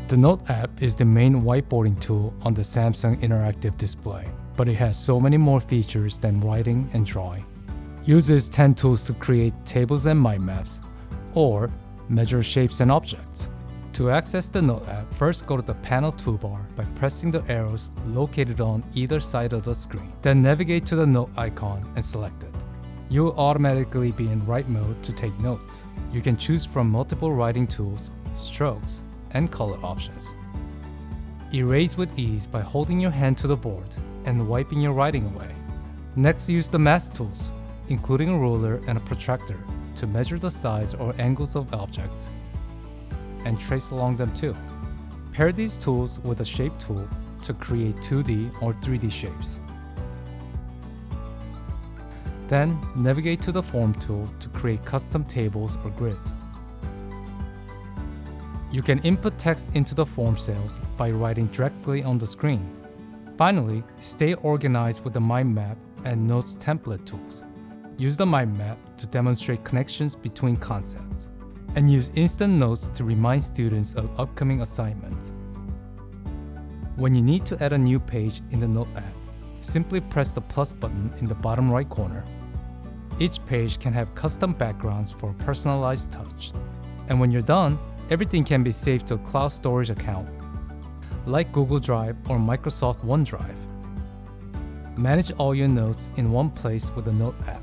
The Note app is the main whiteboarding tool on the Samsung Interactive Display, but it has so many more features than writing and drawing. Uses 10 tools to create tables and mind maps, or measure shapes and objects. To access the Note app, first go to the panel toolbar by pressing the arrows located on either side of the screen. Then navigate to the Note icon and select it. You'll automatically be in write mode to take notes. You can choose from multiple writing tools, strokes, and color options. Erase with ease by holding your hand to the board and wiping your writing away. Next, use the math tools, including a ruler and a protractor, to measure the size or angles of objects and trace along them too. Pair these tools with a shape tool to create 2D or 3D shapes. Then, navigate to the form tool to create custom tables or grids. You can input text into the form cells by writing directly on the screen. Finally, stay organized with the mind map and notes template tools. Use the mind map to demonstrate connections between concepts, and use instant notes to remind students of upcoming assignments. When you need to add a new page in the Note app, simply press the plus button in the bottom right corner. Each page can have custom backgrounds for a personalized touch. And when you're done, everything can be saved to a cloud storage account, like Google Drive or Microsoft OneDrive. Manage all your notes in one place with the Note app.